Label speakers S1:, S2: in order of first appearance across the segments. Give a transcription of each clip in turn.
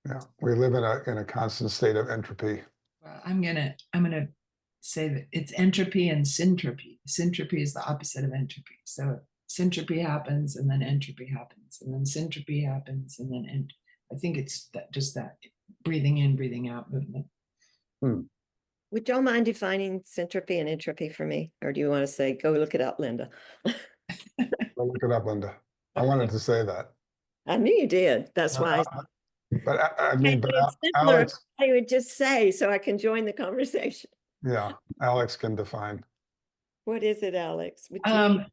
S1: Yeah, we live in a constant state of entropy.
S2: Well, I'm gonna say that it's entropy and syntropy. Syntropy is the opposite of entropy. So syntropy happens and then entropy happens and then syntropy happens and then I think it's just that breathing in, breathing out movement.
S1: Hmm.
S3: Would y'all mind defining syntropy and entropy for me? Or do you want to say, go look it up, Linda?
S1: Go look it up, Linda. I wanted to say that.
S3: I knew you did. That's
S1: But,
S3: why
S1: I mean, but
S3: it's simpler.
S1: Alex,
S3: I would just say so I can join the conversation.
S1: yeah, Alex can define.
S3: What is it, Alex? Would you?
S2: Um,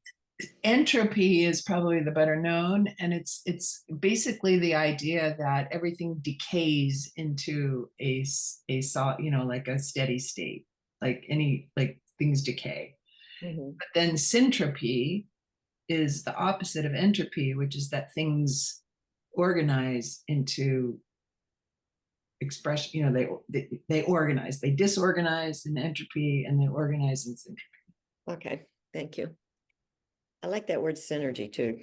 S2: Entropy is probably the better known, and it's basically the idea that everything decays into like a steady state, like things decay.
S3: Mhm.
S2: But then syntropy is the opposite of entropy, which is that things organize into expression. They organize, they disorganize in entropy, and they organize in syntropy.
S3: Okay, thank you. I like that word synergy too.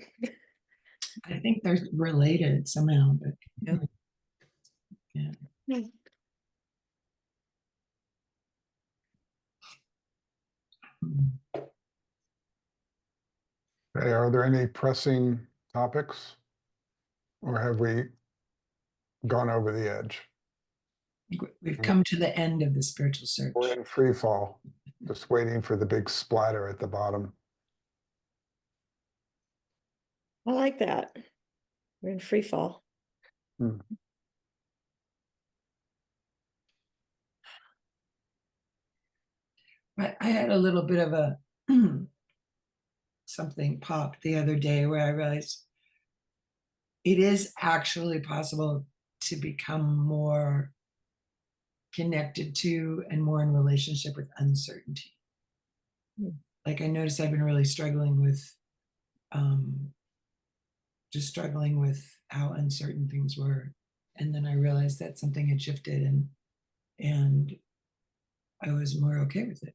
S2: I think they're related somehow, but
S3: Yeah.
S2: yeah.
S1: Okay, are there any pressing topics? Or have we gone over the edge?
S2: We've come to the end of the spiritual search.
S1: We're in free fall, just waiting for the big splatter at the bottom.
S3: I like that. We're in free fall.
S1: Hmm.
S2: I had a little bit of a something pop the other day where I realized it is actually possible to become more connected to and more in relationship with uncertainty. Like I noticed I've been really struggling with just struggling with how uncertain things were. And then I realized that something had shifted and I was more okay with it.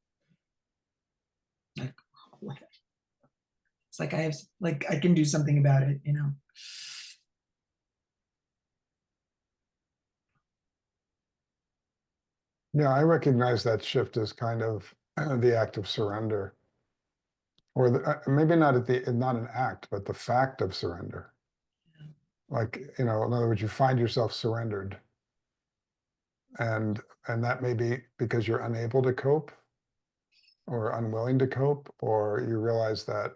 S2: Like it's like I can do something about it, you know.
S1: Yeah, I recognize that shift as kind of the act of surrender, or maybe not an act, but the fact of surrender. Like, in other words, you find yourself surrendered, and that may be because you're unable to cope or unwilling to cope, or you realize that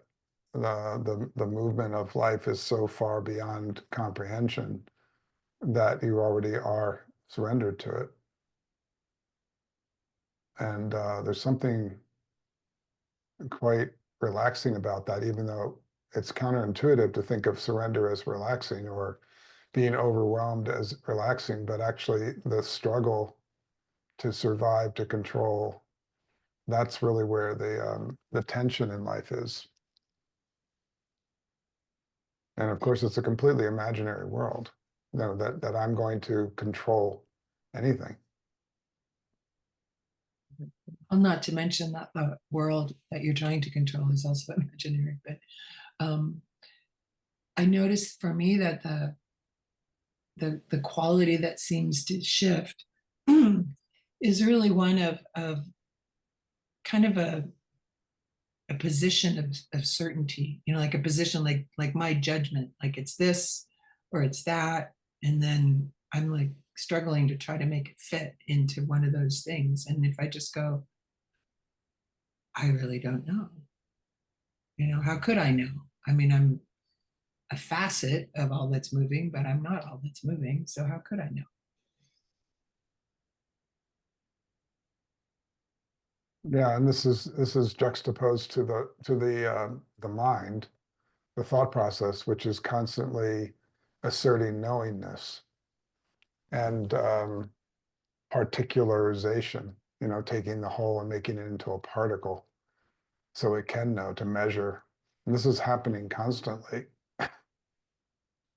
S1: the movement of life is so far beyond comprehension that you already are surrendered to it. And there's something quite relaxing about that, even though it's counterintuitive to think of surrender as relaxing or being overwhelmed as relaxing, but actually the struggle to survive, to control, that's really where the tension in life is. And of course, it's a completely imaginary world, that I'm going to control anything.
S2: Well, not to mention that the world that you're trying to control is also imaginary. But um, I noticed for me that the quality that seems to shift is really one of kind of a position of certainty, like a position like my judgment, like it's this or it's that. And then I'm like struggling to try to make it fit into one of those things. And if I just go, I really don't know. How could I know? I mean, I'm a facet of all that's moving, but I'm not all that's moving. So how could I know?
S1: Yeah, and this is juxtaposed to the mind, the thought process, which is constantly asserting knowingness and particularization, taking the whole and making it into a particle so it can know, to measure. And this is happening constantly.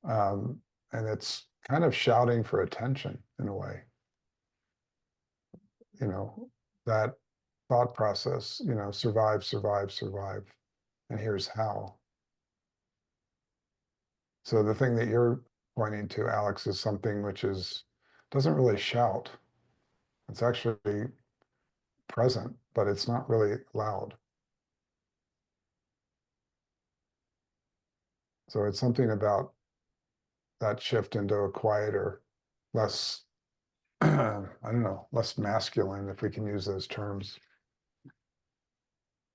S1: Um, and it's kind of shouting for attention in a way, that thought process, survive, survive, survive. And here's how. So the thing that you're pointing to, Alex, is something which is doesn't really shout. It's actually present, but it's not really loud. So it's something about that shift into a quieter, less, I don't know, less masculine, if we can use those terms,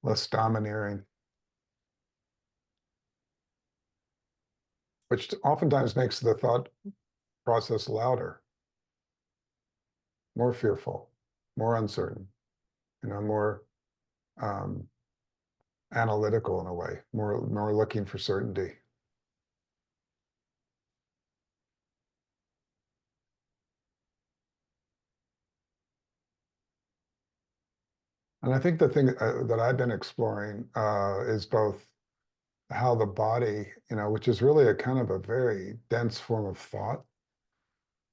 S1: less domineering, which oftentimes makes the thought process louder, more fearful, more uncertain, more analytical in a way, more looking for certainty. And I think the thing that I've been exploring is both how the body, which is really a kind of a very dense form of thought,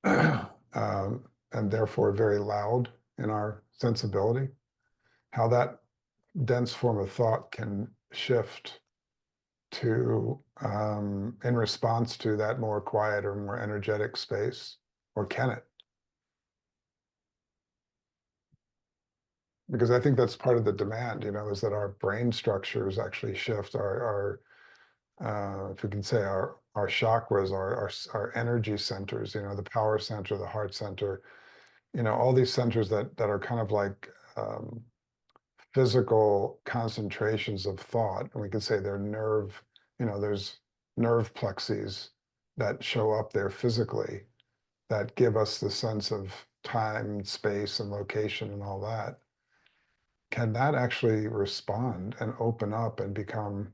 S1: and therefore very loud in our sensibility, how that dense form of thought can shift to in response to that more quiet or more energetic space, or can it? Because I think that's part of the demand, is that our brain structures actually shift if we can say our chakras, our energy centers, the power center, the heart center, all these centers that are kind of like physical concentrations of thought, and we could say they're nerve, there's nerve plexes that show up there physically that give us the sense of time, space, and location and all that. Can that actually respond and open up and become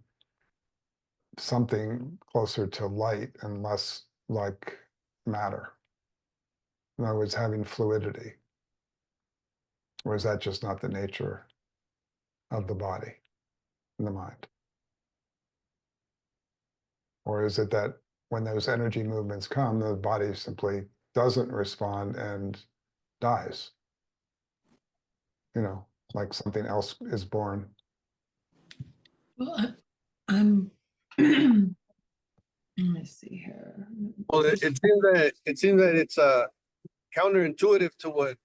S1: something closer to light and less like matter? In other words, having fluidity. Or is that just not the nature of the body and the mind? Or is it that when those energy movements come, the body simply doesn't respond and dies? Like something else is born.
S2: Well, I'm let me see here.
S4: Well, it seems that it's counterintuitive to what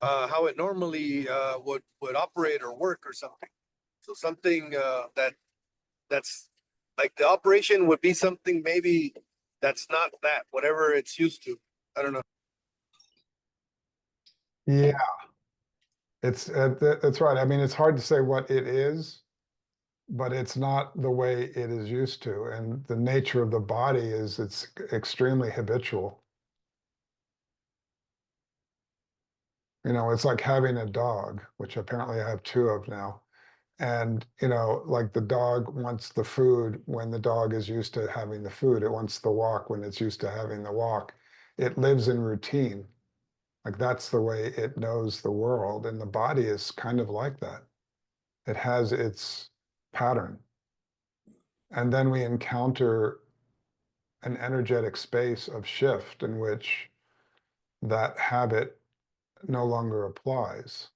S4: how it normally would operate or work or something. So something that's like the operation would be something maybe that's not that, whatever it's used to. I don't know.
S1: Yeah, that's right. I mean, it's hard to say what it is, but it's not the way it is used to. And the nature of the body is it's extremely habitual. It's like having a dog, which apparently I have two of now. And, like the dog wants the food when the dog is used to having the food. It wants the walk when it's used to having the walk. It lives in routine. Like that's the way it knows the world. And the body is kind of like that. It has its pattern. And then we encounter an energetic space of shift in which that habit no longer applies.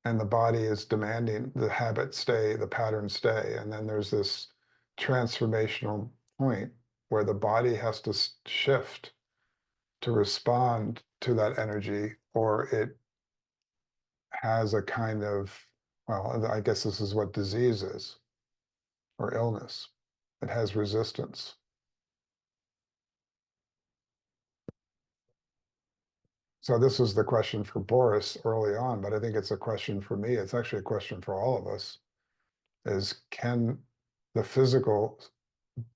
S1: And the body is demanding the habit stay, the pattern stay. And then there's this transformational point where the body has to shift to respond to that energy, or it has a kind of, well, I guess this is what disease is, or illness. It has resistance. So this was the question for Boris early on, but I think it's a question for me. It's actually a question for all of us, is can the physical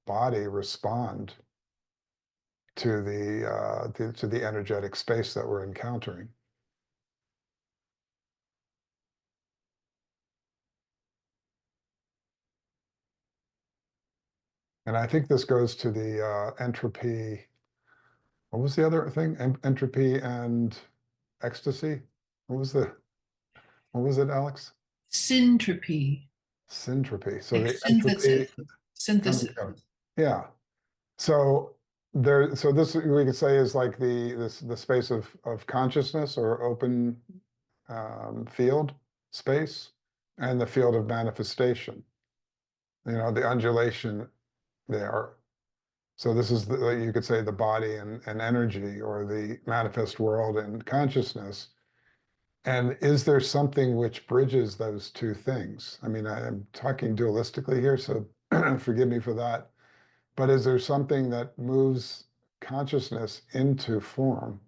S1: body respond to the energetic space that we're encountering? And I think this goes to the entropy. What was the other thing? Entropy and ecstasy. What was it, Alex?
S2: Syntropy.
S1: Syntropy. So
S2: Like
S1: the entropy.
S2: synthesis.
S1: Yeah. So so this we could say is like the space of consciousness or open field space, and the field of manifestation. The undulation there. So this is you could say the body and energy, or the manifest world and consciousness. And is there something which bridges those two things? I mean, I'm talking dualistically here, so forgive me for that. But is there something that moves consciousness into form?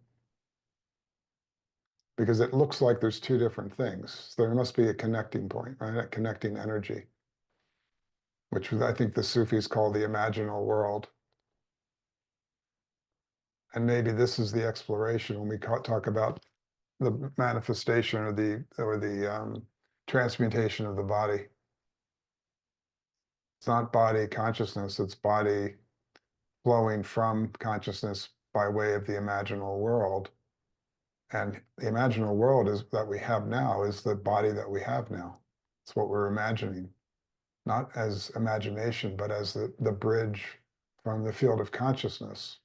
S1: Because it looks like there's two different things. There must be a connecting point, right? A connecting energy, which I think the Sufis call the imaginal world. And maybe this is the exploration when we talk about the manifestation or the transmutation of the body. It's not body consciousness, it's body flowing from consciousness by way of the imaginal world. And the imaginal world is that we have now is the body that we have now. It's what we're imagining, not as imagination, but as the bridge from the field of consciousness.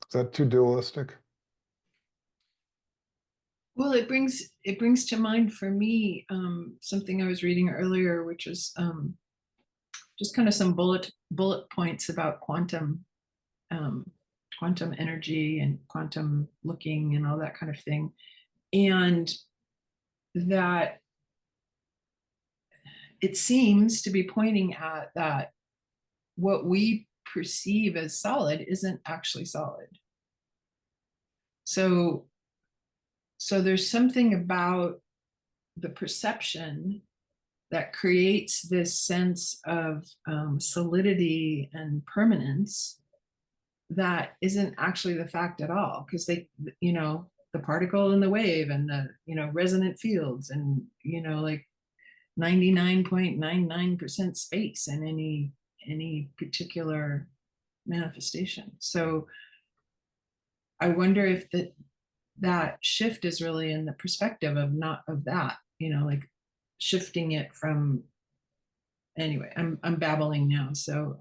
S1: Is that too dualistic?
S2: Well, it brings to mind for me something I was reading earlier, which is just kind of some bullet points about quantum energy and quantum looking and all that kind of thing, and that it seems to be pointing at that what we perceive as solid isn't actually solid. So there's something about the perception that creates this sense of solidity and permanence that isn't actually the fact at all, because they, the particle and the wave and the, resonant fields and, like 99.99% space in any particular manifestation. So I wonder if that shift is really in the perspective of not of that, like shifting it from, anyway, I'm babbling now. So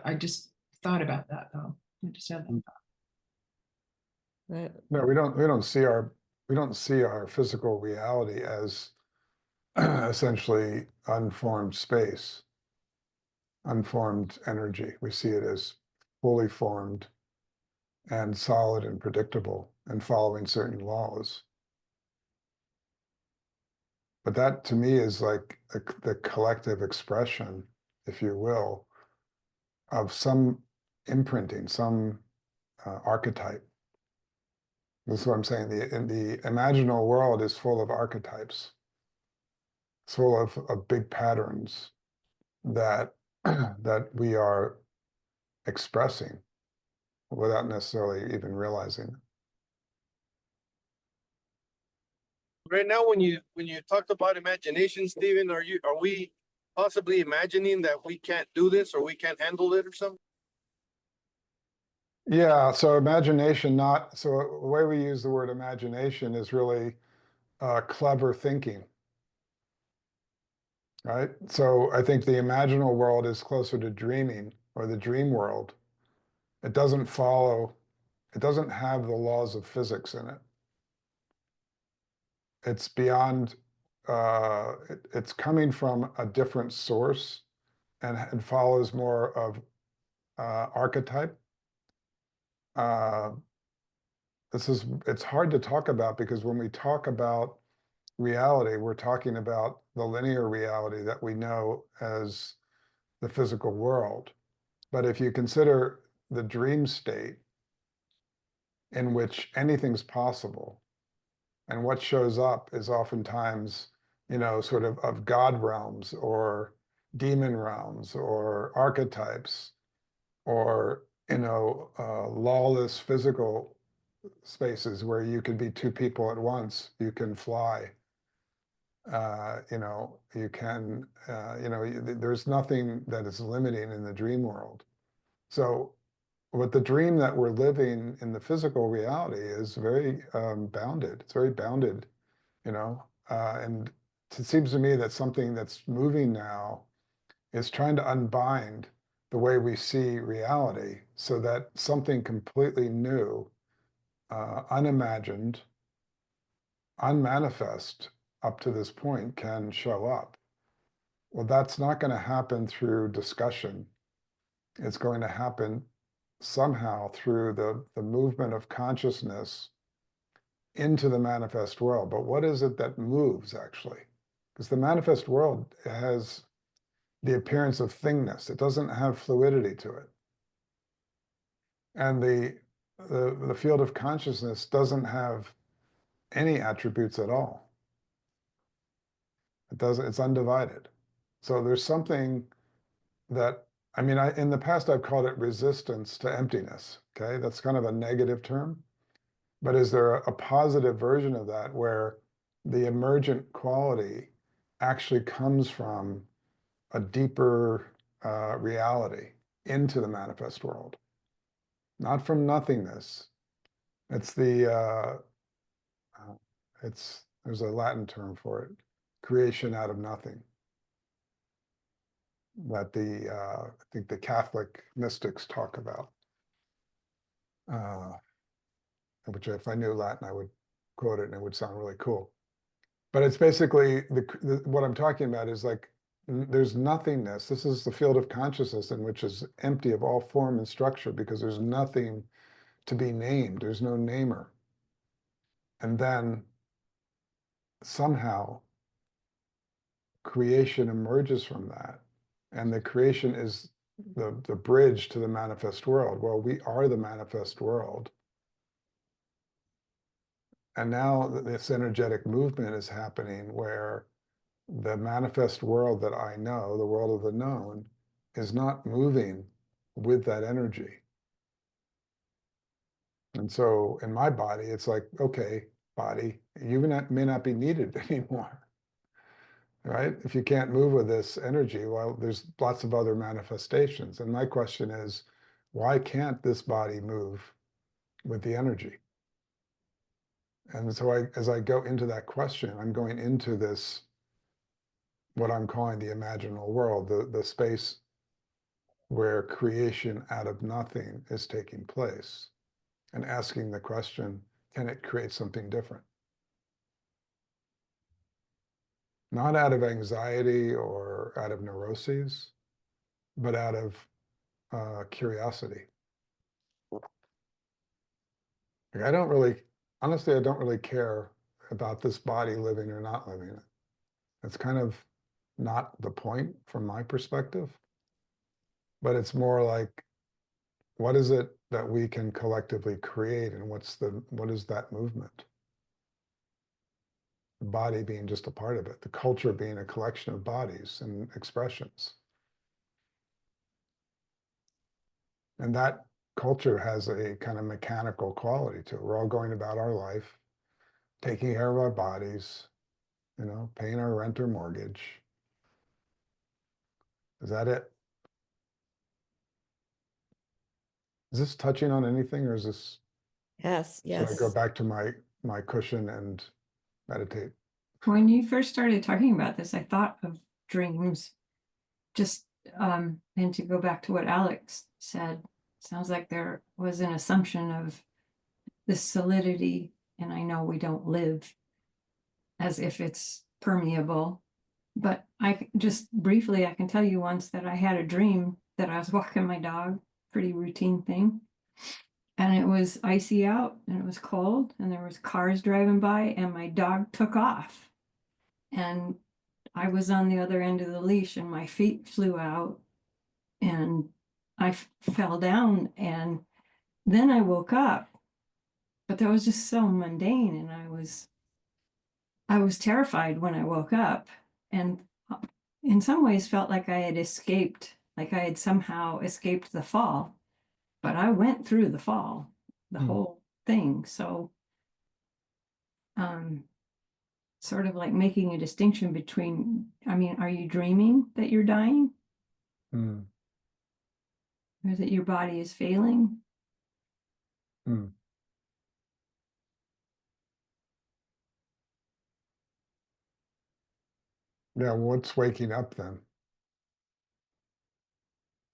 S2: I just thought about that though. I just had that thought.
S1: No, we don't see our physical reality as essentially unformed space, unformed energy. We see it as fully formed and solid and predictable and following certain laws. But that to me is like the collective expression, if you will, of some imprinting, some archetype. This is what I'm saying. The imaginal world is full of archetypes. It's full of big patterns that that we are expressing without necessarily even realizing.
S4: Right now, when you talked about imagination, Stephen, are we possibly imagining that we can't do this or we can't handle it or something?
S1: Yeah, so imagination, so the way we use the word imagination is really clever thinking, right? So I think the imaginal world is closer to dreaming, or the dream world. It doesn't have the laws of physics in it. It's beyond, it's coming from a different source, and it follows more of archetype. It's hard to talk about, because when we talk about reality, we're talking about the linear reality that we know as the physical world. But if you consider the dream state, in which anything's possible, and what shows up is oftentimes, sort of God realms or demon realms or archetypes, or, lawless physical spaces where you could be two people at once, you can fly, you can, there's nothing that is limiting in the dream world. So what the dream that we're living in the physical reality is very bounded. It's very bounded, and it seems to me that something that's moving now is trying to unbind the way we see reality, so that something completely new, unimagined, unmanifest up to this point can show up. Well, that's not going to happen through discussion. It's going to happen somehow through the movement of consciousness into the manifest world. But what is it that moves actually? Because the manifest world has the appearance of thingness. It doesn't have fluidity to it. And the field of consciousness doesn't have any attributes at all. It doesn't, it's undivided. So there's something that, I mean, in the past, I've called it resistance to emptiness. Okay. That's kind of a negative term. But is there a positive version of that where the emergent quality actually comes from a deeper reality into the manifest world? Not from nothingness. It's there's a Latin term for it, creation out of nothing. That I think the Catholic mystics talk about. Which if I knew Latin, I would quote it and it would sound really cool. But it's basically what I'm talking about is like there's nothingness. This is the field of consciousness in which is empty of all form and structure because there's nothing to be named. There's no namer. And then somehow creation emerges from that. And the creation is the bridge to the manifest world. Well, we are the manifest world. And now this energetic movement is happening where the manifest world that I know, the world of the known, is not moving with that energy. And so in my body, it's like, okay, body, you may not be needed anymore. Right? If you can't move with this energy, well, there's lots of other manifestations. And my question is, why can't this body move with the energy? And so as I go into that question, I'm going into this, what I'm calling the imaginal world, the space where creation out of nothing is taking place, and asking the question, can it create something different? Not out of anxiety or out of neuroses, but out of curiosity. Like I don't really, honestly, I don't really care about this body living or not living. It's kind of not the point from my perspective, but it's more like, what is it that we can collectively create, and what is that movement? The body being just a part of it, the culture being a collection of bodies and expressions. And that culture has a kind of mechanical quality to it. We're all going about our life, taking care of our bodies, paying our rent or mortgage. Is that it? Is this touching on anything, or is this?
S3: Yes,
S1: Should I go
S3: yes.
S1: back to my cushion and meditate?
S5: When you first started talking about this, I thought of dreams. Just and to go back to what Alex said, sounds like there was an assumption of this solidity, and I know we don't live as if it's permeable. But I just briefly, I can tell you once that I had a dream that I was walking my dog, pretty routine thing. And it was icy out and it was cold and there was cars driving by and my dog took off. And I was on the other end of the leash and my feet flew out and I fell down. And then I woke up, but that was just so mundane. And I was terrified when I woke up, and in some ways felt like I had escaped, like I had somehow escaped the fall, but I went through the fall, the whole thing. So, sort of like making a distinction between, I mean, are you dreaming that you're dying? Or that your body is failing?
S1: Yeah, what's waking up then?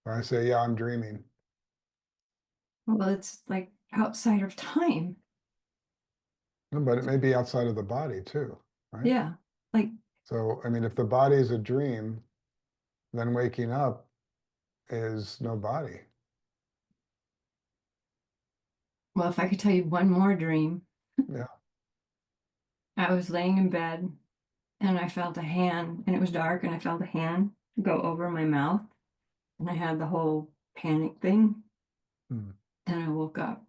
S1: When I say, yeah, I'm dreaming.
S5: Well, it's like outside of time.
S1: No, but it may be outside of the body too, right?
S5: Yeah. Like,
S1: So, I mean, if the body is a dream, then waking up is no body.
S5: Well, if I could tell you one more dream.
S1: Yeah.
S5: I was laying in bed and I felt a hand, and it was dark, and I felt a hand go over my mouth, and I had the whole panic thing,
S1: Hmm.
S5: and I woke up.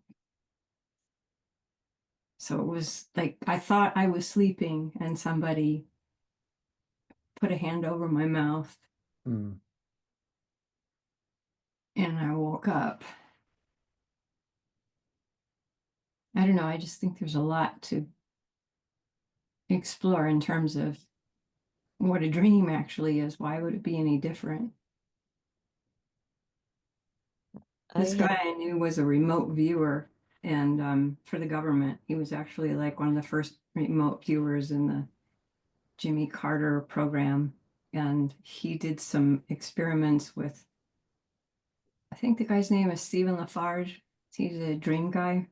S5: So it was like I thought I was sleeping and somebody put a hand over my mouth,
S1: Hmm.
S5: and I woke up. I don't know, I just think there's a lot to explore in terms of what a dream actually is. Why would it be any different? This
S3: had-
S5: guy I knew was a remote viewer, and for the government, he was actually like one of the first remote viewers in the Jimmy Carter program. And he did some experiments with, I think the guy's name is Stephen Lafarge. He's a dream guy.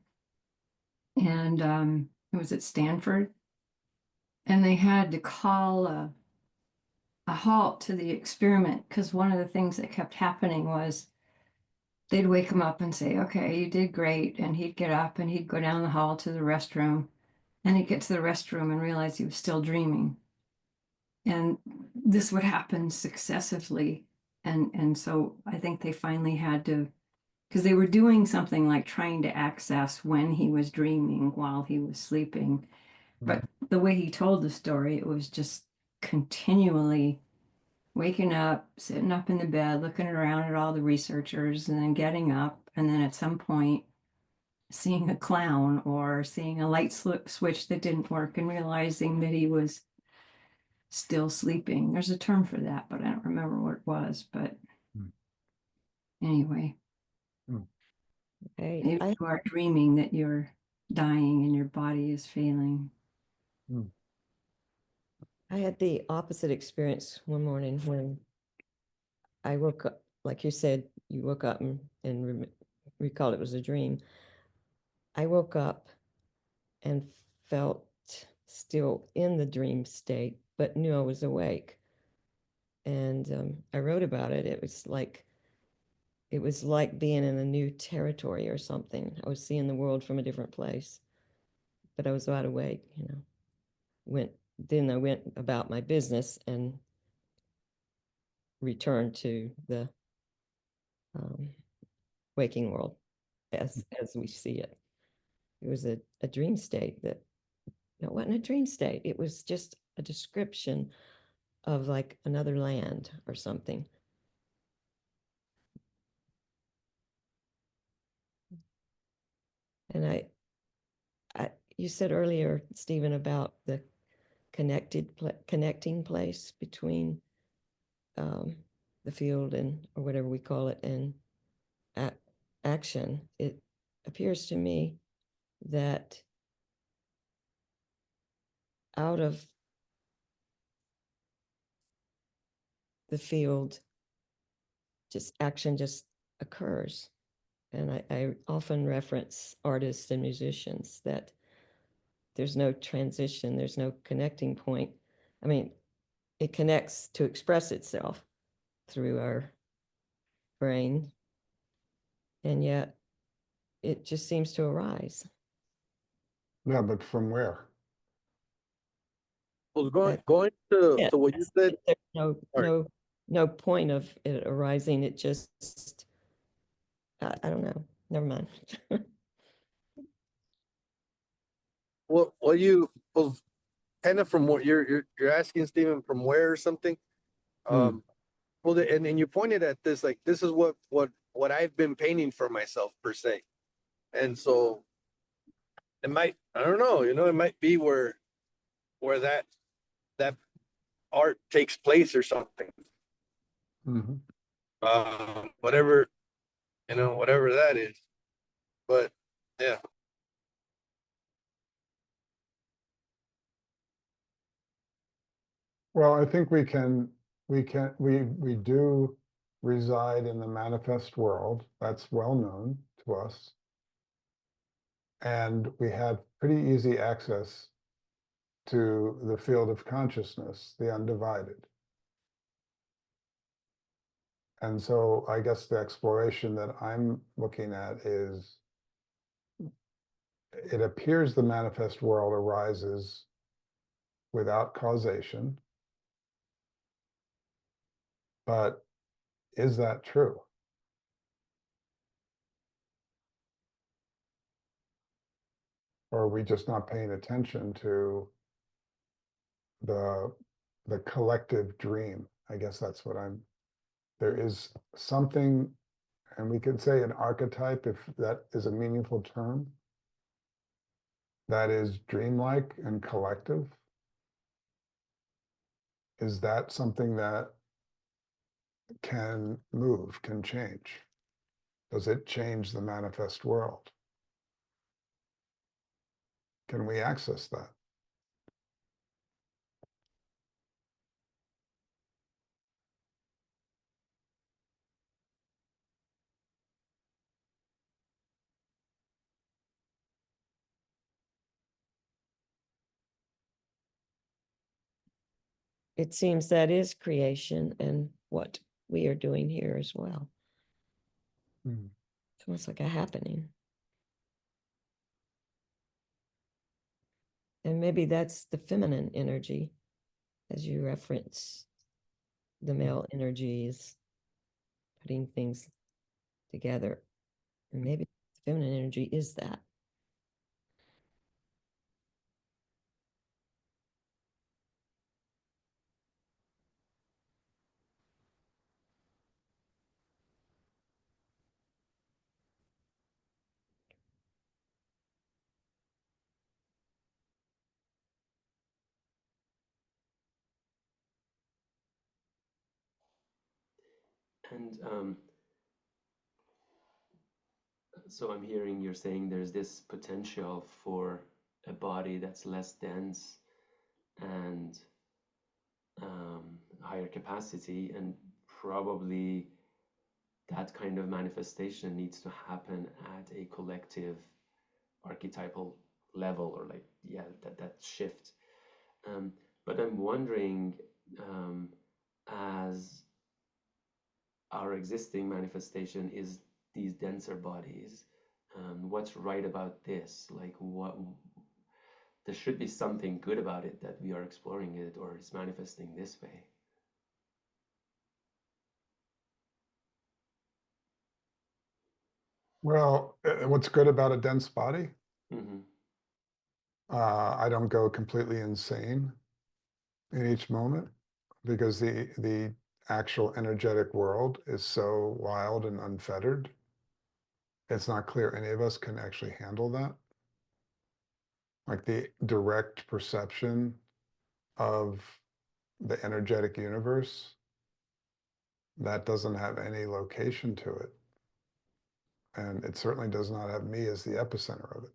S5: And it was at Stanford. And they had to call a halt to the experiment because one of the things that kept happening was they'd wake him up and say, okay, you did great. And he'd get up and he'd go down the hall to the restroom, and he'd get to the restroom and realize he was still dreaming. And this would happen successively. And so I think they finally had to, because they were doing something like trying to access when he was dreaming while he was sleeping. But the way he told the story, it was just continually waking up, sitting up in the bed, looking around at all the researchers, and then getting up, and then at some point seeing a clown or seeing a light switch that didn't work and realizing that he was still sleeping. There's a term for that, but I don't remember what it was. But anyway,
S3: Hey,
S5: if you are dreaming that you're dying and your body is failing.
S3: I had the opposite experience one morning when I woke up, like you said, you woke up and recalled it was a dream. I woke up and felt still in the dream state, but knew I was awake. And I wrote about it. It was like being in a new territory or something. I was seeing the world from a different place, but I was wide awake, Then I went about my business and returned to the waking world as we see it. It was a dream state that, it wasn't a dream state. It was just a description of like another land or something. And you said earlier, Stephen, about the connecting place between the field or whatever we call it and action. It appears to me that out of the field, action just occurs. And I often reference artists and musicians that there's no transition, there's no connecting point. I mean, it connects to express itself through our brain, and yet it just seems to arise.
S1: Yeah, but from where?
S4: Well,
S3: That-
S4: going
S3: Yeah,
S4: to what you said,
S3: there's
S4: Sorry.
S3: no point of it arising. It just, I don't know. Never mind.
S4: what you, well, kind of from what you're asking, Stephen, from where or something. Well, and you pointed at this, like, this is what I've been painting for myself per se. And so it might, I don't know, it might be where that art takes place or something.
S1: Mhm.
S4: Whatever, whatever that is. But yeah.
S1: Well, I think we do reside in the manifest world. That's well known to us. And we have pretty easy access to the field of consciousness, the undivided. And so I guess the exploration that I'm looking at is, it appears the manifest world arises without causation, but is that true? Or are we just not paying attention to the collective dream? I guess that's what there is something, and we could say an archetype, if that is a meaningful term, that is dreamlike and collective. Is that something that can move, can change? Does it change the manifest world? Can we access that?
S3: It seems that is creation and what we are doing here as well.
S1: Hmm.
S3: It's almost like a happening. And maybe that's the feminine energy, as you reference. The male energy is putting things together. And maybe the feminine energy is that.
S6: And so I'm hearing you're saying there's this potential for a body that's less dense and higher capacity, and probably that kind of manifestation needs to happen at a collective archetypal level, or like, yeah, that shift. But I'm wondering, as our existing manifestation is these denser bodies, what's right about this? Like, what, there should be something good about it that we are exploring it or it's manifesting this way.
S1: Well, what's good about a dense body?
S6: Mm-hmm.
S1: I don't go completely insane in each moment, because the actual energetic world is so wild and unfettered. It's not clear any of us can actually handle that. Like the direct perception of the energetic universe, that doesn't have any location to it. And it certainly does not have me as the epicenter of it.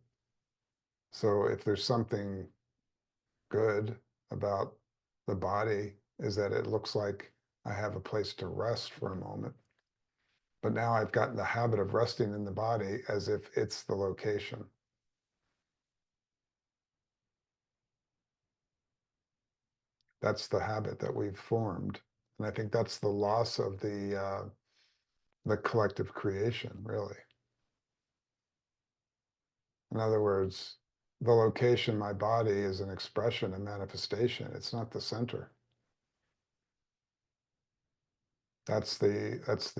S1: So if there's something good about the body, is that it looks like I have a place to rest for a moment. But now I've gotten the habit of resting in the body as if it's the location. That's the habit that we've formed. And I think that's the loss of the collective creation, really. In other words, the location, my body, is an expression, a manifestation. It's not the center. That's the, let's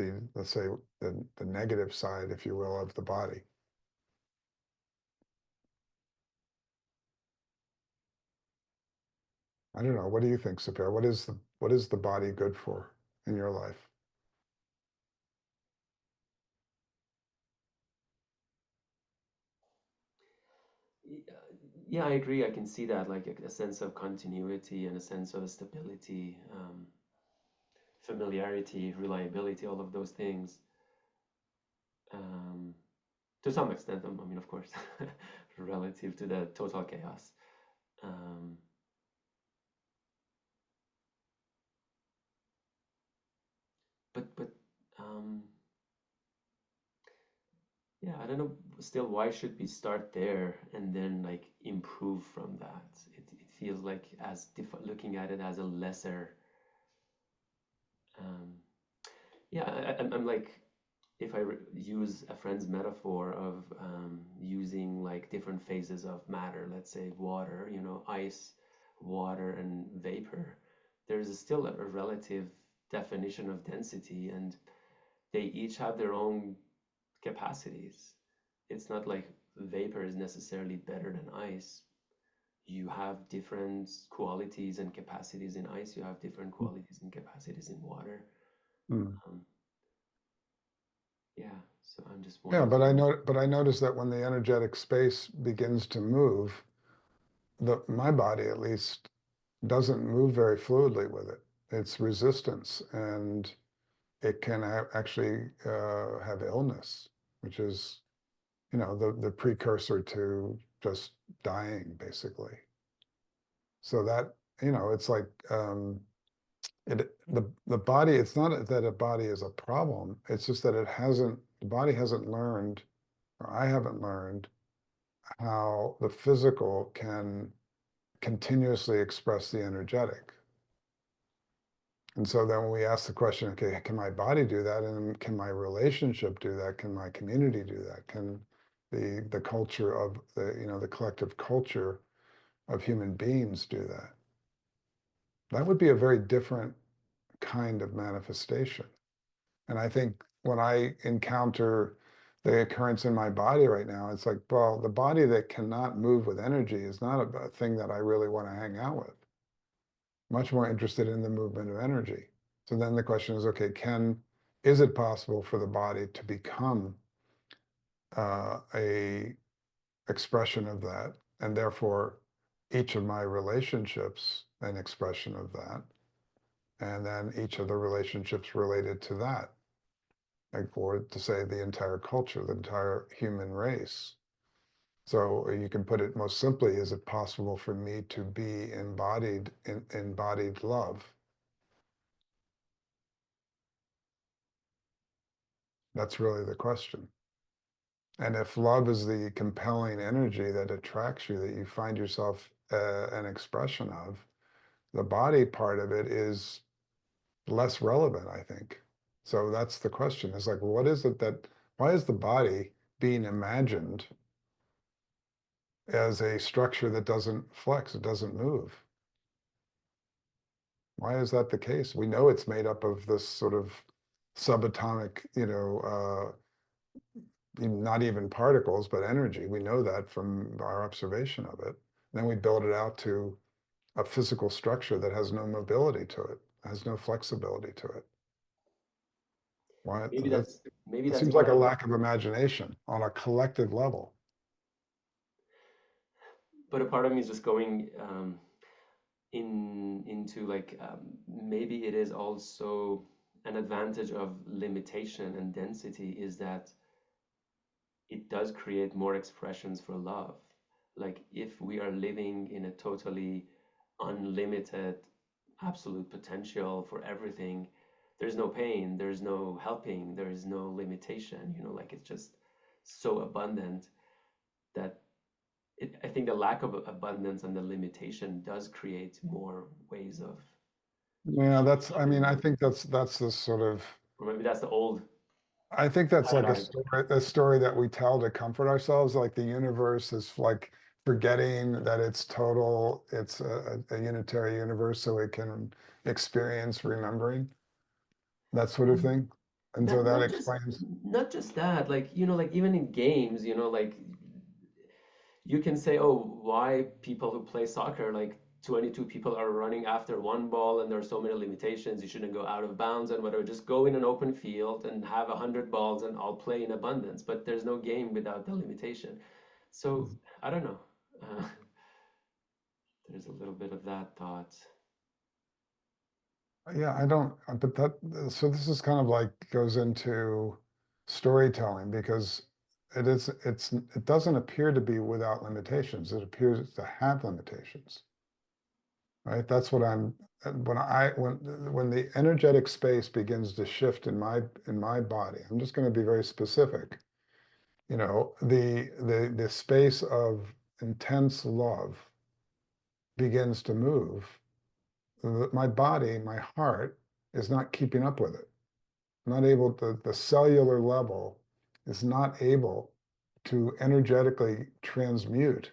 S1: say, the negative side, if you will, of the body. I don't know. What do you think, Sapir? What is the body good for in your life?
S6: Yeah, I agree. I can see that, like a sense of continuity and a sense of stability, familiarity, reliability, all of those things. Um, to some extent, I mean, of course, relative to the total chaos. Um, but yeah, I don't know. Still, why should we start there and then like improve from that? It feels like looking at it as a lesser. Um, Yeah, I'm like, if I use a friend's metaphor of using like different phases of matter, let's say water, you know, ice, water, and vapor, there's still a relative definition of density, and they each have their own capacities. It's not like vapor is necessarily better than ice. You have different qualities and capacities in ice, you have different qualities and capacities in water.
S1: Hmm.
S6: Um, yeah, so I'm just
S1: Yeah,
S6: wondering.
S1: but I noticed that when the energetic space begins to move, my body at least doesn't move very fluidly with it. It's resistance, and it can actually have illness, which is, you know, the precursor to just dying, basically. So that, you know, it's like the body. It's not that a body is a problem. It's just that the body hasn't learned, or I haven't learned how the physical can continuously express the energetic. And so then when we ask the question, okay, can my body do that? And can my relationship do that? Can my community do that? Can the culture of the, you know, the collective culture of human beings do that? That would be a very different kind of manifestation. And I think when I encounter the occurrence in my body right now, it's like, well, the body that cannot move with energy is not a thing that I really want to hang out with. Much more interested in the movement of energy. So then the question is, okay, is it possible for the body to become a expression of that, and therefore each of my relationships an expression of that, and then each of the relationships related to that, like, or to say the entire culture, the entire human race. So you can put it most simply, is it possible for me to be embodied love? That's really the question. And if love is the compelling energy that attracts you, that you find yourself an expression of, the body part of it is less relevant, I think. So that's the question. It's like, what is it why is the body being imagined as a structure that doesn't flex, it doesn't move? Why is that the case? We know it's made up of this sort of subatomic, not even particles, but energy. We know that from our observation of it. Then we build it out to a physical structure that has no mobility to it, has no flexibility to it. Why?
S6: Maybe
S1: That
S6: that's
S1: seems like
S6: part
S1: a
S6: of,
S1: lack of imagination on a collective level.
S6: but a part of me is just going into like maybe it is also an advantage of limitation and density is that it does create more expressions for love. Like if we are living in a totally unlimited absolute potential for everything, there's no pain, there's no helping, there is no limitation, you know, like it's just so abundant that I think the lack of abundance and the limitation does create more ways of
S1: Yeah, I
S6: showing
S1: mean, I
S6: love.
S1: think that's the sort of,
S6: Or maybe that's the old
S1: I think that's like
S6: paradigm.
S1: a story that we tell to comfort ourselves, like the universe is like forgetting that it's total, it's a unitary universe, so it can experience remembering, that sort of thing. And so
S6: Not
S1: that
S6: not just
S1: explains.
S6: not just that, like you know, like even in games, you know, like you can say, oh, why people who play soccer, like 22 people are running after one ball and there are so many limitations, you shouldn't go out of bounds and whatever. Just go in an open field and have 100 balls and I'll play in abundance. But there's no game without the limitation. So I don't know. Uh, there's a little bit of that thought.
S1: Yeah, I don't, but so this is kind of like goes into storytelling, because it doesn't appear to be without limitations. It appears to have limitations, right? That's what when the energetic space begins to shift in my body, I'm just going to be very specific. You know, the space of intense love begins to move. My body, my heart is not keeping up with it. not able to, the cellular level is not able to energetically transmute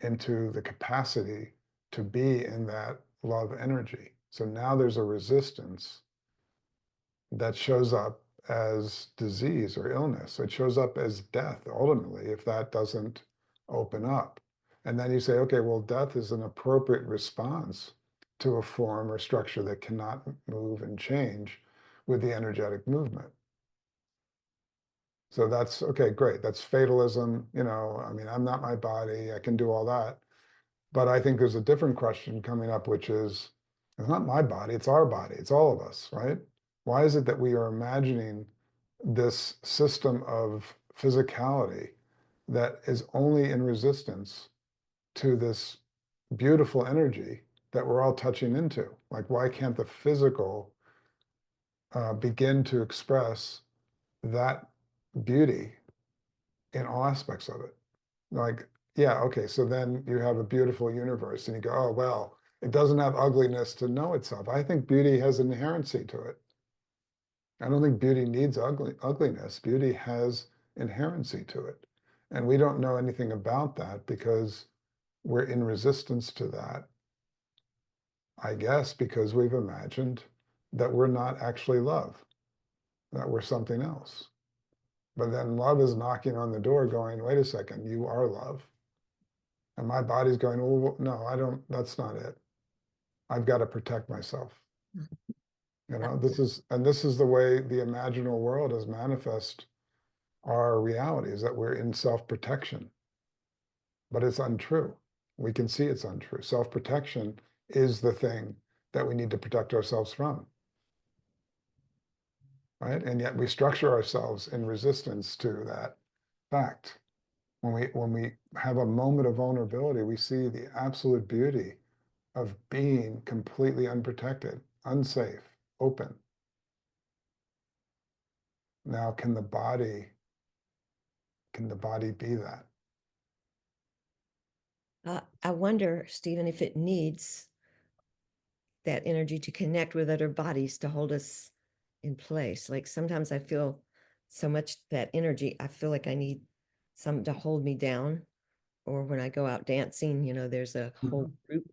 S1: into the capacity to be in that love energy. So now there's a resistance that shows up as disease or illness. It shows up as death ultimately if that doesn't open up. And then you say, okay, well, death is an appropriate response to a form or structure that cannot move and change with the energetic movement. So that's okay, great. That's fatalism. I mean, I'm not my body. I can do all that. But I think there's a different question coming up, which is, it's not my body, it's our body, it's all of us, right? Why is it that we are imagining this system of physicality that is only in resistance to this beautiful energy that we're all touching into? Like, why can't the physical begin to express that beauty in all aspects of it? Like, yeah, okay, so then you have a beautiful universe and you go, oh, well, it doesn't have ugliness to know itself. I think beauty has an inherency to it. I don't think beauty needs ugliness. Beauty has inherency to it. And we don't know anything about that because we're in resistance to that. I guess because we've imagined that we're not actually love, that we're something else. But then love is knocking on the door going, wait a second, you are love. And my body's going, oh, no, I don't, that's not it. I've got to protect myself. This is the way the imaginal world has manifest our reality, is that we're in self-protection. But it's untrue. We can see it's untrue. Self-protection is the thing that we need to protect ourselves from. Right? And yet we structure ourselves in resistance to that fact. When we have a moment of vulnerability, we see the absolute beauty of being completely unprotected, unsafe, open. Now, can the body be that?
S3: I wonder, Stephen, if it needs that energy to connect with other bodies to hold us in place. Like sometimes I feel so much that energy, I feel like I need something to hold me down. Or when I go out dancing, there's a whole group.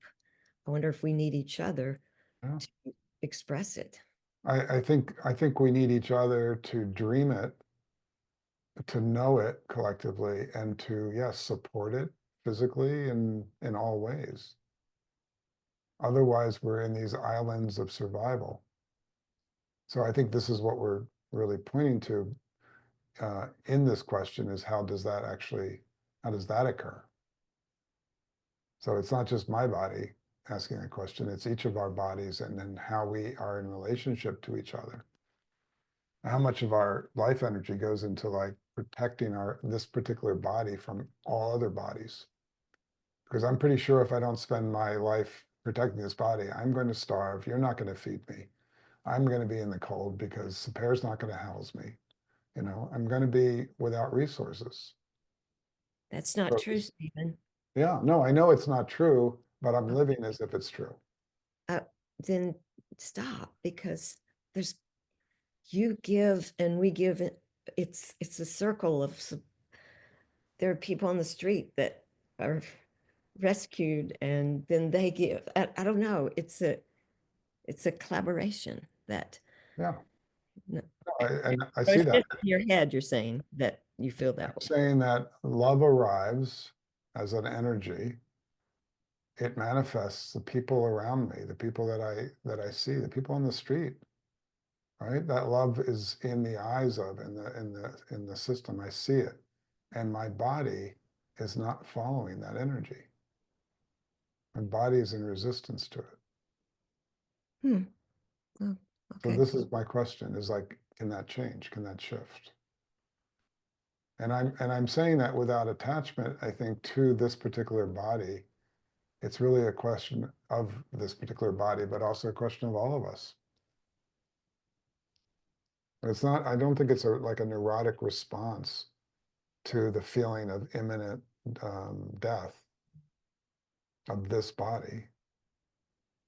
S3: I wonder if we need each other
S1: Yeah.
S3: to express it.
S1: I think we need each other to dream it, to know it collectively, and to, yes, support it physically and in all ways. Otherwise, we're in these islands of survival. So I think this is what we're really pointing to in this question, is how does that occur? So it's not just my body asking the question, it's each of our bodies, and then how we are in relationship to each other. How much of our life energy goes into like protecting this particular body from all other bodies? Because I'm pretty sure if I don't spend my life protecting this body, I'm going to starve. You're not going to feed me. I'm going to be in the cold because Super's not going to house me. I'm going to be without resources.
S3: That's not true, Stephen.
S1: Yeah, no, I know it's not true, but I'm living as if it's true.
S3: Then stop, because you give and we give. It's a circle of. There are people on the street that are rescued, and then they give. I don't know. It's a collaboration that.
S1: Yeah.
S3: No,
S1: I see that.
S3: In your head, you're saying that you feel that way.
S1: Saying that love arrives as an energy. It manifests the people around me, the people that I see, the people on the street. Right? That love is in the eyes of, in the system. I see it. And my body is not following that energy. My body is in resistance to it.
S3: Oh,
S1: So
S3: okay.
S1: this is my question, is like, can that change? Can that shift? And I'm saying that without attachment, I think, to this particular body. It's really a question of this particular body, but also a question of all of us. It's not, I don't think it's like a neurotic response to the feeling of imminent death of this body.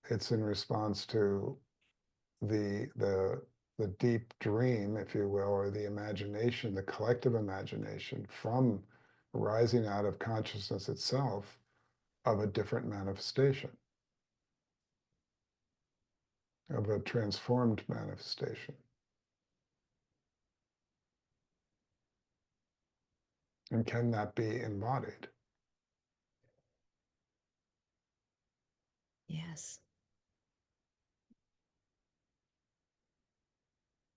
S1: It's in response to the the deep dream, if you will, or the imagination, the collective imagination from rising out of consciousness itself of a different manifestation, of a transformed manifestation. And can that be embodied?
S3: Yes.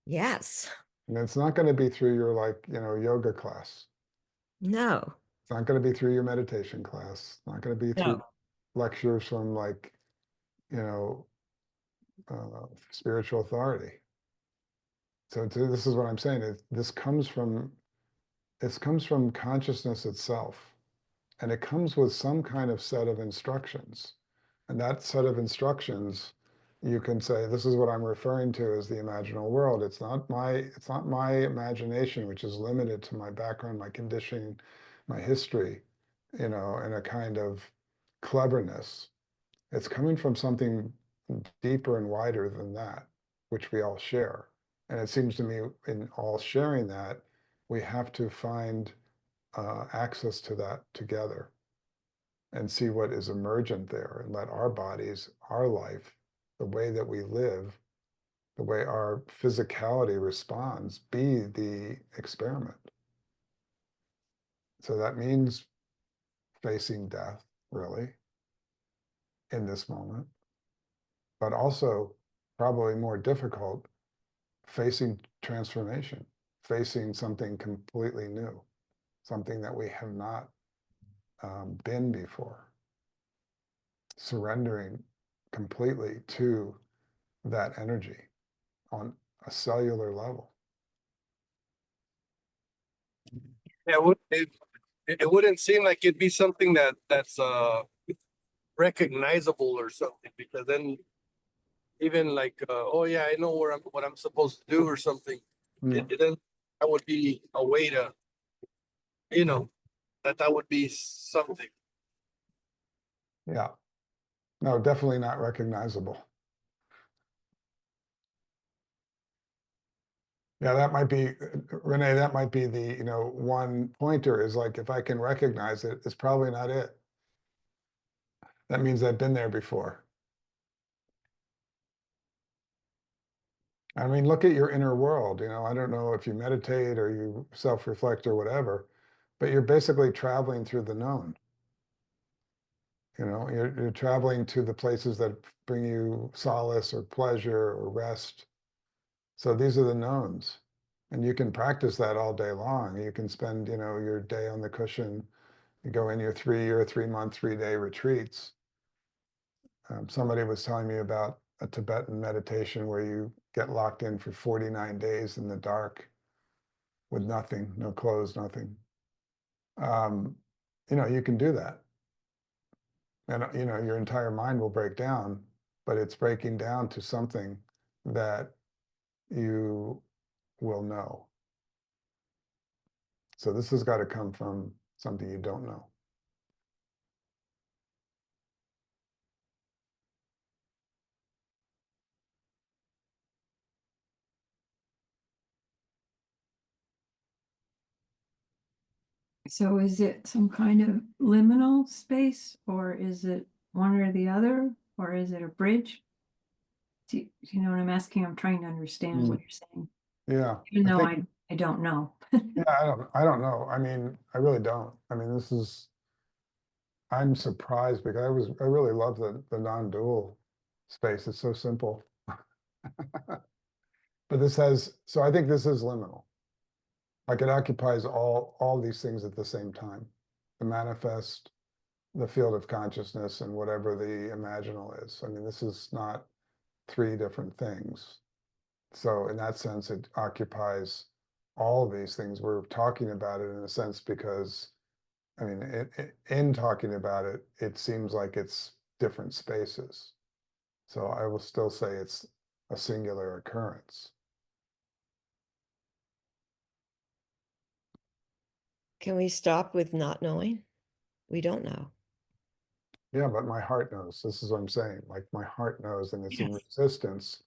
S3: Yes.
S1: And it's not going to be through your, like, yoga class.
S3: No.
S1: It's not going to be through your meditation class. It's not going to be through
S3: No.
S1: lectures from, like, you know, spiritual authority. So this is what I'm saying. This comes from consciousness itself, and it comes with some kind of set of instructions. And that set of instructions, you can say, this is what I'm referring to as the imaginal world. It's not my imagination, which is limited to my background, my conditioning, my history, and a kind of cleverness. It's coming from something deeper and wider than that, which we all share. And it seems to me in all sharing that, we have to find access to that together and see what is emergent there and let our bodies, our life, the way that we live, the way our physicality responds, be the experiment. So that means facing death, really, in this moment, but also probably more difficult, facing transformation, facing something completely new, something that we have not been before, surrendering completely to that energy on a cellular level.
S4: Yeah, it wouldn't seem like it'd be something that's recognizable or something, because then even like oh yeah, I know what I'm supposed to do or something.
S1: Yeah.
S4: Then that would be a way to, that would be something.
S1: Yeah. No, definitely not recognizable. Yeah, that might be, Renee, that might be the, one pointer is like, if I can recognize it, it's probably not it. That means I've been there before. I mean, look at your inner world, I don't know if you meditate or you self-reflect or whatever, but you're basically traveling through the known. You're traveling to the places that bring you solace or pleasure or rest. So these are the knowns. And you can practice that all day long. You can spend, your day on the cushion. You go in your 3-month, 3-day retreats. Somebody was telling me about a Tibetan meditation where you get locked in for 49 days in the dark with nothing, no clothes, nothing. You can do that. And, your entire mind will break down, but it's breaking down to something that you will know. So this has got to come from something you don't know.
S5: So is it some kind of liminal space, or is it one or the other, or is it a bridge? Do you know what I'm asking? I'm trying to understand what you're saying,
S1: Yeah.
S5: even though
S1: think,
S5: I don't know.
S1: yeah, I don't know. I mean, I really don't. I mean, I'm surprised because I really love the non-dual space. It's so simple. But so I think this is liminal. Like it occupies all these things at the same time. The manifest, the field of consciousness, and whatever the imaginal is. I mean, this is not 3 different things. So in that sense, it occupies all of these things. We're talking about it in a sense because, I mean, in talking about it, it seems like it's different spaces. So I will still say it's a singular occurrence.
S3: Can we stop with not knowing? We don't know.
S1: Yeah, but my heart knows. This is what I'm saying. Like my heart knows, and it's in
S5: Yes.
S1: resistance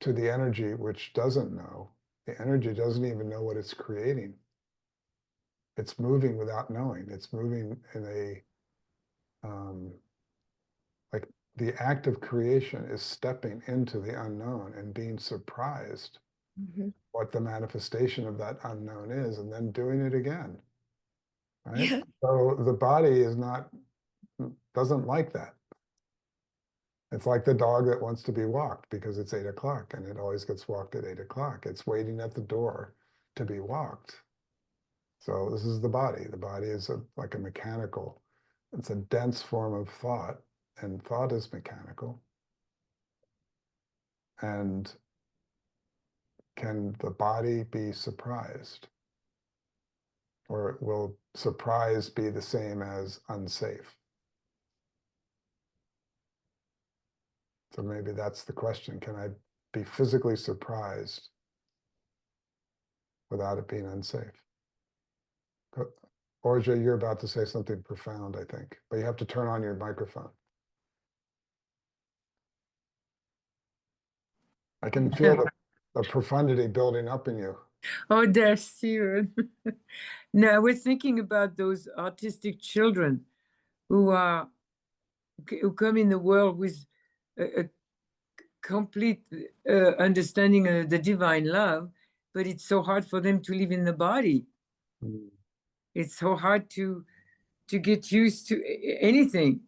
S1: to the energy which doesn't know. The energy doesn't even know what it's creating. It's moving without knowing. It's moving in like the act of creation is stepping into the unknown and being surprised what the manifestation of that unknown is, and then doing it again. Right?
S3: Yeah.
S1: So the body doesn't like that. It's like the dog that wants to be walked because it's 8 o'clock and it always gets walked at 8 o'clock. It's waiting at the door to be walked. So this is the body. The body is like a mechanical, it's a dense form of thought, and thought is mechanical. And can the body be surprised? Or will surprise be the same as unsafe? So maybe that's the question. Can I be physically surprised without it being unsafe? Orja, you're about to say something profound, I think, but you have to turn on your microphone. I can feel the profundity building up in you.
S7: Oh, there's Steven. No, I was thinking about those autistic children who come in the world with a complete understanding of the divine love, but it's so hard for them to live in the body. It's so hard to get used to anything.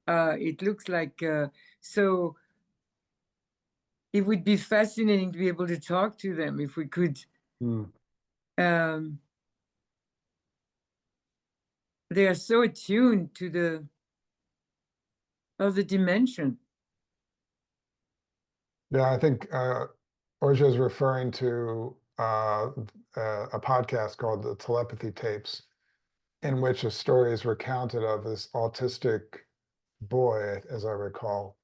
S7: It looks like so. It would be fascinating to be able to talk to them if we could. They are so attuned to the other dimension.
S1: Yeah, I think Orja is referring to a podcast called the Telepathy Tapes, in which a story is recounted of this autistic boy, as I recall,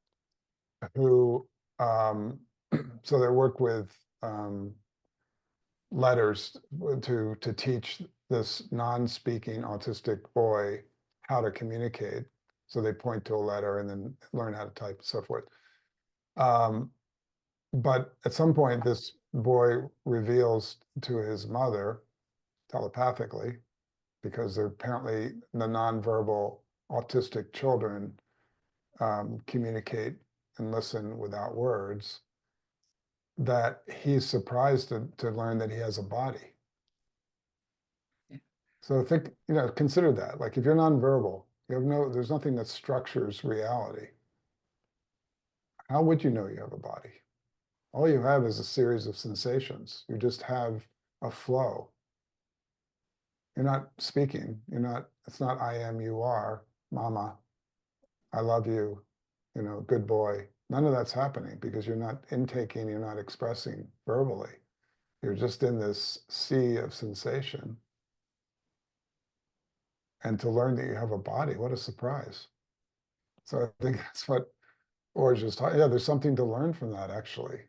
S1: who so they work with letters to teach this non-speaking autistic boy how to communicate. So they point to a letter and then learn how to type and so forth. But at some point, this boy reveals to his mother telepathically, because they're apparently the nonverbal autistic children communicate and listen without words, that he's surprised to learn that he has a body. So think, consider that. Like if you're nonverbal, there's nothing that structures reality. How would you know you have a body? All you have is a series of sensations. You just have a flow. You're not speaking. It's not I am, you are, mama, I love you, good boy. None of that's happening because you're not intaking, you're not expressing verbally. You're just in this sea of sensation. And to learn that you have a body, what a surprise. So I think that's what Orja's talking. Yeah, there's something to learn from that, actually.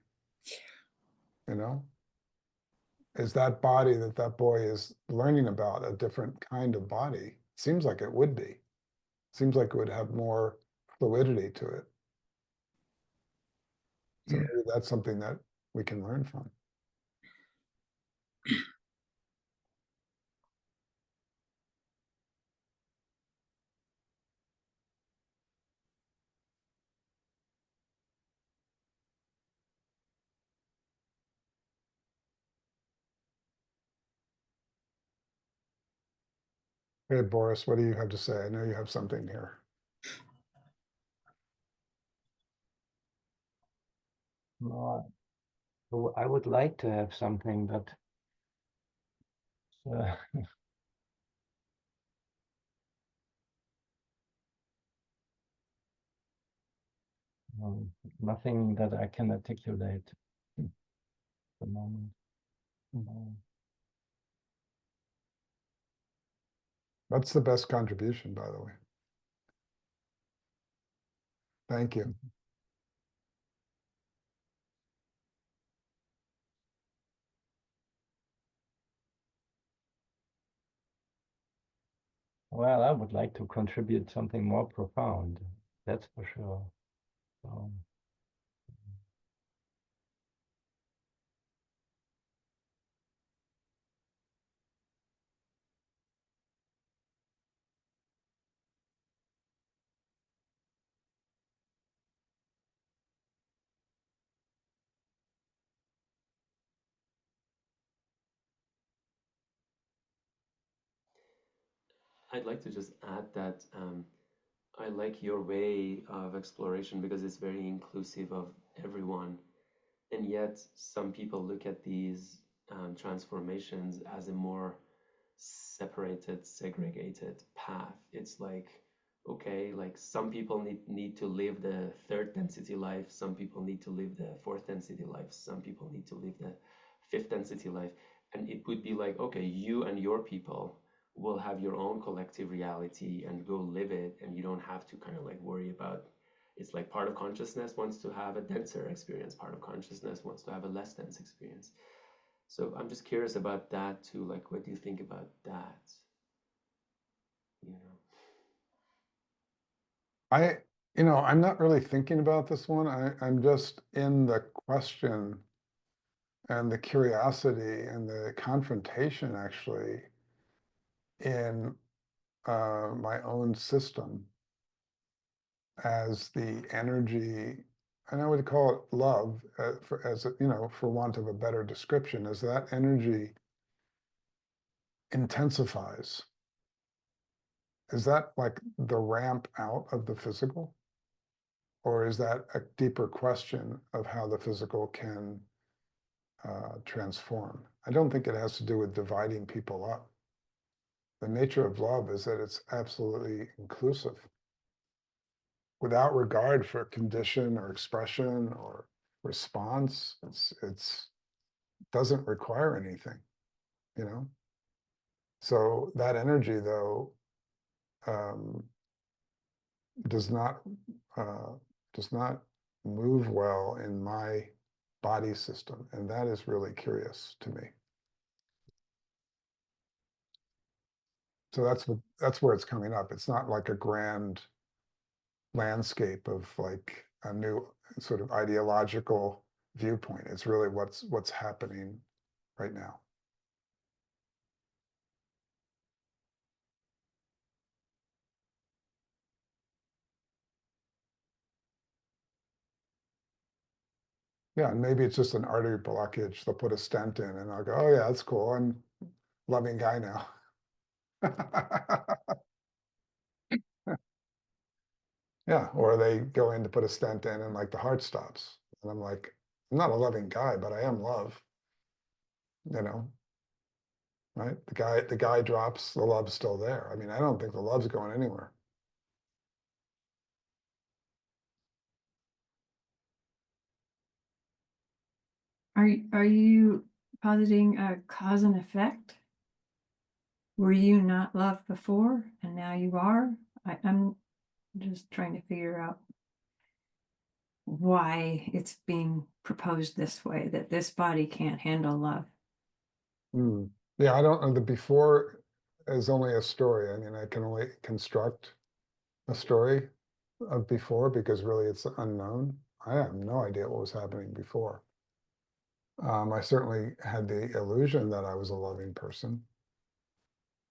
S1: Is that body that boy is learning about a different kind of body? Seems like it would be. Seems like it would have more fluidity to it. So maybe that's something that we can learn from. Hey, Boris, what do you have to say? I know you have something here.
S8: No, I would like to have something, but uh, nothing that I can articulate at the moment. No.
S1: That's the best contribution, by the way. Thank you.
S8: Well, I would like to contribute something more profound. That's for sure. So,
S6: I'd like to just add that I like your way of exploration because it's very inclusive of everyone. And yet, some people look at these transformations as a more separated, segregated path. It's like, okay, like some people need to live the third density life, some people need to live the fourth density life, some people need to live the fifth density life. And it would be like, okay, you and your people will have your own collective reality and go live it, and you don't have to kind of like worry about it's like part of consciousness wants to have a denser experience, part of consciousness wants to have a less dense experience. So I'm just curious about that too. Like, what do you think about that? You know?
S1: I'm not really thinking about this one. I'm just in the question and the curiosity and the confrontation actually in my own system as the energy, and I would call it love, for want of a better description, as that energy intensifies. Is that like the ramp out of the physical? Or is that a deeper question of how the physical can transform? I don't think it has to do with dividing people up. The nature of love is that it's absolutely inclusive, without regard for condition or expression or response. It's doesn't require anything, you know? So that energy, though, um, does not move well in my body system, and that is really curious to me. So that's where it's coming up. It's not like a grand landscape of like a new sort of ideological viewpoint. It's really what's happening right now. Yeah, and maybe it's just an artery blockage. They'll put a stent in and I'll go, oh yeah, that's cool. I'm a loving guy now. Yeah, or they go in to put a stent in and like the heart stops. And I'm like, I'm not a loving guy, but I am love, you know, right? The guy drops, the love's still there. I mean, I don't think the love's going anywhere.
S5: Are you positing a cause and effect? Were you not loved before and now you are? I'm just trying to figure out why it's being proposed this way, that this body can't handle love.
S1: Hmm. Yeah, I don't know. The before is only a story. I mean, I can only construct a story of before because really it's unknown. I have no idea what was happening before. I certainly had the illusion that I was a loving person,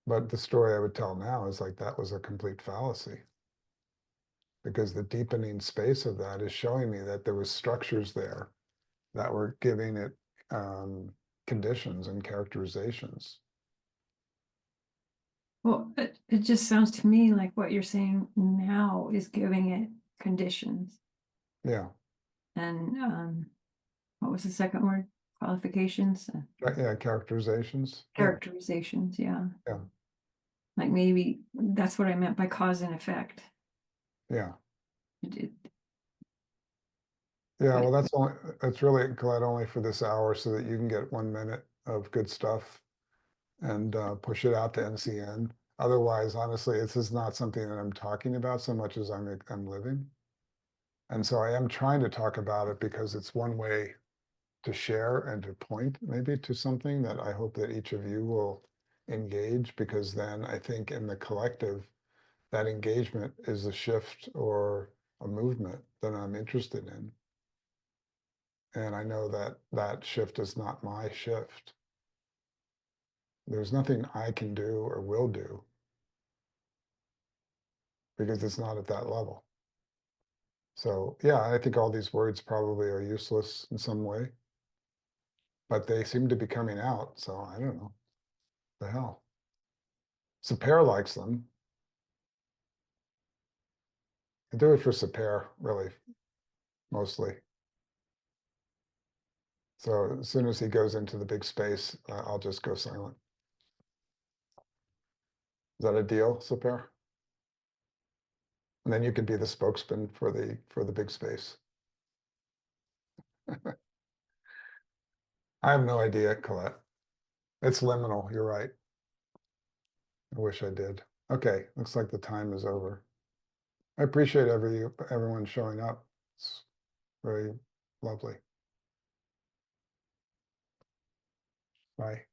S1: but the story I would tell now is like that was a complete fallacy, because the deepening space of that is showing me that there was structures there that were giving it conditions and characterizations.
S5: Well, it just sounds to me like what you're saying now is giving it conditions.
S1: Yeah.
S5: And what was the second word? Qualifications?
S1: Yeah, characterizations.
S5: Characterizations, yeah.
S1: Yeah.
S5: Like maybe that's what I meant by cause and effect.
S1: Yeah.
S5: It,
S1: Yeah, well, that's really glad only for this hour so that you can get 1 minute of good stuff and push it out to NCN. Otherwise, honestly, this is not something that I'm talking about so much as I'm living. And so I am trying to talk about it because it's one way to share and to point maybe to something that I hope that each of you will engage, because then I think in the collective, that engagement is a shift or a movement that I'm interested in. And I know that that shift is not my shift. There's nothing I can do or will do because it's not at that level. So yeah, I think all these words probably are useless in some way, but they seem to be coming out. So I don't know the hell. Sapir likes them. I do it for Sapir, really, mostly. So as soon as he goes into the big space, I'll just go silent. Is that a deal, Sapir? And then you can be the spokesman for the big space. I have no idea, Colette. It's liminal, you're right. I wish I did. Okay, looks like the time is over. I appreciate everyone showing up. It's very lovely. Bye.